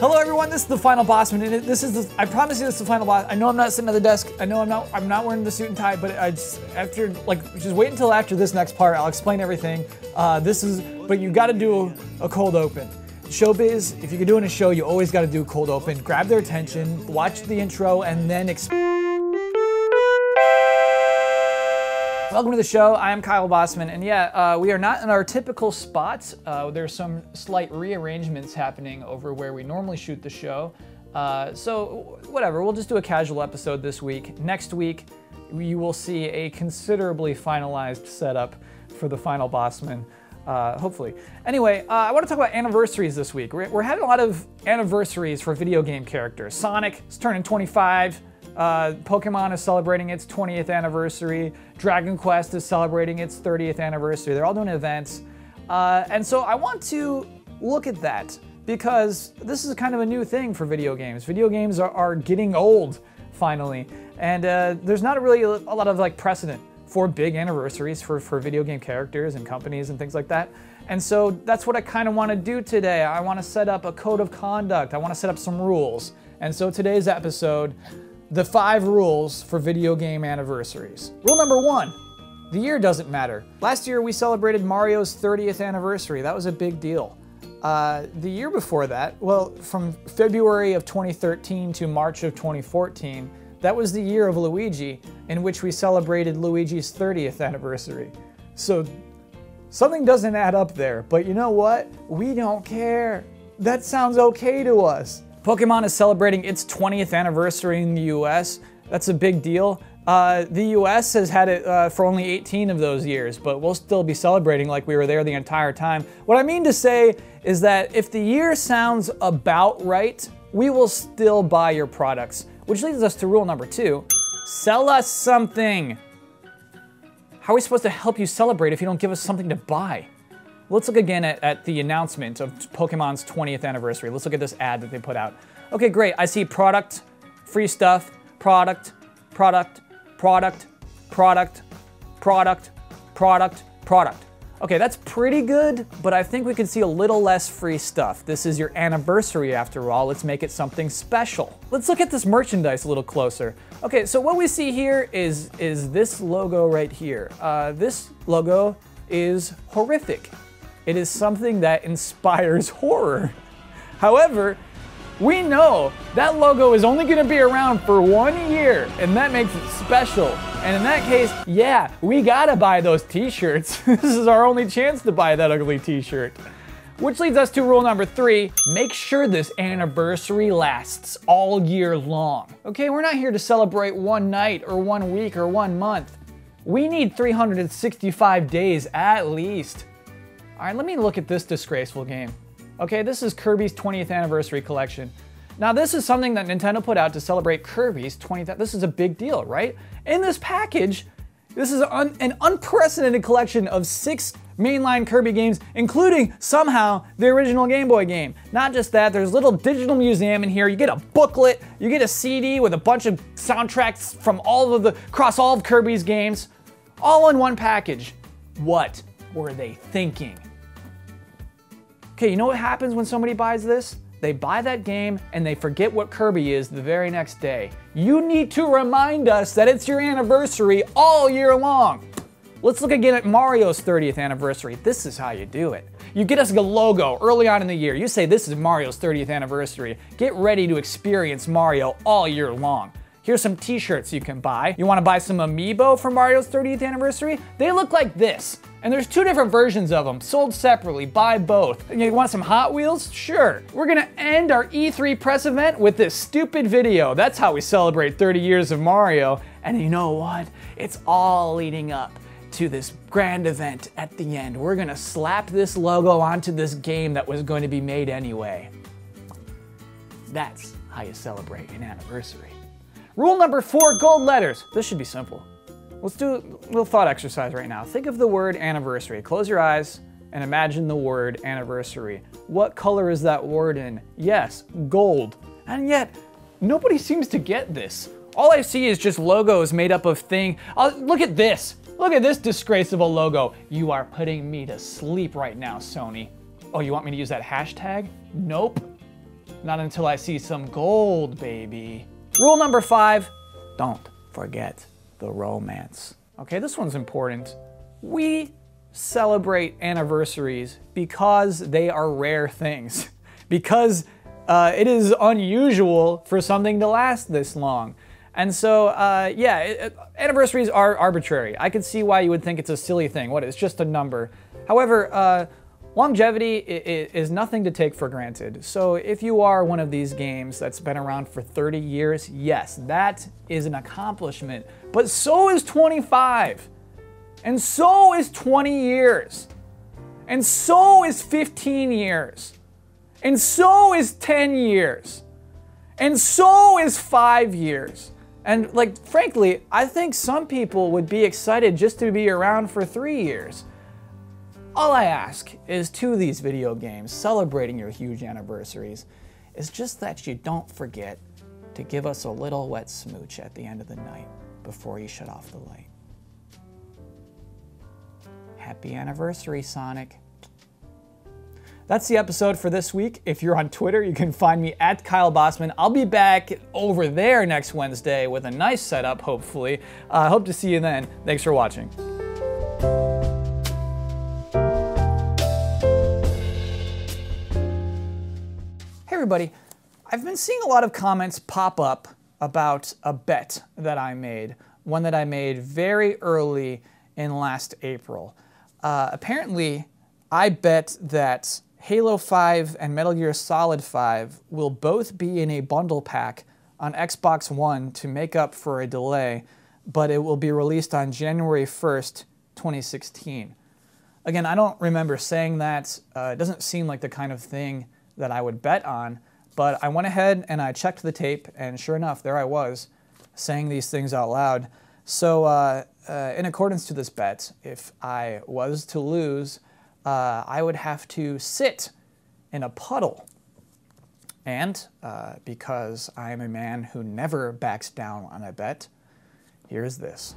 Hello everyone, this is the final Bosman, and I promise you this is the final boss. I know I'm not sitting at the desk. I know I'm not wearing the suit and tie, but just wait until after this next part. I'll explain everything. But you got to do a cold open. Showbiz, if you're doing a show, you always got to do a cold open. Grab their attention, watch the intro, and then Welcome to the show. I am Kyle Bosman, and yeah, we are not in our typical spots. There's some slight rearrangements happening over where we normally shoot the show. So whatever, we'll just do a casual episode this week. Next week, you will see a considerably finalized setup for the final Bosman, hopefully. Anyway, I want to talk about anniversaries this week. We're having a lot of anniversaries for video game characters. Sonic is turning 25. Pokemon is celebrating its 20th anniversary. Dragon Quest is celebrating its 30th anniversary. They're all doing events. And so I want to look at that because this is kind of a new thing for video games. Video games are getting old, finally. And there's not really a lot of precedent for big anniversaries for video game characters and companies and things like that. And so that's what I kind of want to do today. I want to set up a code of conduct. I want to set up some rules. And so today's episode, the 5 rules for video game anniversaries. Rule number 1, the year doesn't matter. Last year we celebrated Mario's 30th anniversary. That was a big deal. The year before that, well, from February of 2013 to March of 2014, that was the year of Luigi, in which we celebrated Luigi's 30th anniversary. So something doesn't add up there, but you know what? We don't care. That sounds okay to us. Pokemon is celebrating its 20th anniversary in the US. That's a big deal. The US has had it for only 18 of those years, but we'll still be celebrating like we were there the entire time. What I mean to say is that if the year sounds about right, we will still buy your products. Which leads us to rule number 2, sell us something. How are we supposed to help you celebrate if you don't give us something to buy? Let's look again at the announcement of Pokemon's 20th anniversary. Let's look at this ad that they put out. Okay, great. I see product, free stuff, product, product, product, product, product, product, product. Okay, that's pretty good, but I think we could see a little less free stuff. This is your anniversary after all. Let's make it something special. Let's look at this merchandise a little closer. Okay, so what we see here is this logo right here. This logo is horrific. It is something that inspires horror. However, we know that logo is only gonna be around for 1 year, and that makes it special. And in that case, yeah, we gotta buy those t-shirts. This is our only chance to buy that ugly t-shirt. Which leads us to rule number 3, make sure this anniversary lasts all year long. Okay, we're not here to celebrate one night or 1 week or 1 month. We need 365 days at least. All right, let me look at this disgraceful game. Okay, this is Kirby's 20th anniversary collection. Now this is something that Nintendo put out to celebrate Kirby's 20th, this is a big deal, right? In this package, this is an unprecedented collection of 6 mainline Kirby games, including somehow the original Game Boy game. Not just that, there's a little digital museum in here, you get a booklet, you get a CD with a bunch of soundtracks from across all of Kirby's games, all in one package. What were they thinking? Okay, you know what happens when somebody buys this? They buy that game and they forget what Kirby is the very next day. You need to remind us that it's your anniversary all year long. Let's look again at Mario's 30th anniversary. This is how you do it. You get us a logo early on in the year. You say this is Mario's 30th anniversary. Get ready to experience Mario all year long. Here's some t-shirts you can buy. You wanna buy some amiibo for Mario's 30th anniversary? They look like this. And there's 2 different versions of them, sold separately, buy both. And you want some Hot Wheels? Sure. We're gonna end our E3 press event with this stupid video. That's how we celebrate 30 years of Mario. And you know what? It's all leading up to this grand event at the end. We're gonna slap this logo onto this game that was going to be made anyway. That's how you celebrate an anniversary. Rule number 4, gold letters. This should be simple. Let's do a little thought exercise right now. Think of the word anniversary. Close your eyes and imagine the word anniversary. What color is that word in? Yes, gold. And yet, nobody seems to get this. All I see is just logos made up of things. Look at this. Look at this disgrace of a logo. You are putting me to sleep right now, Sony. Oh, you want me to use that hashtag? Nope. Not until I see some gold, baby. Rule number 5, don't forget the romance. Okay, this one's important. We celebrate anniversaries because they are rare things. Because it is unusual for something to last this long. And so, anniversaries are arbitrary. I can see why you would think it's a silly thing. What, it's just a number. However, longevity is nothing to take for granted. So if you are one of these games that's been around for 30 years, yes, that is an accomplishment. But so is 25. And so is 20 years. And so is 15 years. And so is 10 years. And so is 5 years. And like, frankly, I think some people would be excited just to be around for 3 years. All I ask is to these video games celebrating your huge anniversaries is just that you don't forget to give us a little wet smooch at the end of the night before you shut off the light. Happy anniversary, Sonic. That's the episode for this week. If you're on Twitter, you can find me at Kyle Bosman. I'll be back over there next Wednesday with a nice setup, hopefully. Hope to see you then. Thanks for watching. Hey everybody, I've been seeing a lot of comments pop up about a bet that I made, one that I made very early in last April. Apparently, I bet that Halo 5 and Metal Gear Solid 5 will both be in a bundle pack on Xbox One to make up for a delay, but it will be released on January 1st, 2016. Again, I don't remember saying that. It doesn't seem like the kind of thing that I would bet on, but I went ahead and I checked the tape, and sure enough, there I was, saying these things out loud. So in accordance to this bet, if I was to lose, I would have to sit in a puddle. And because I am a man who never backs down on a bet, here's this.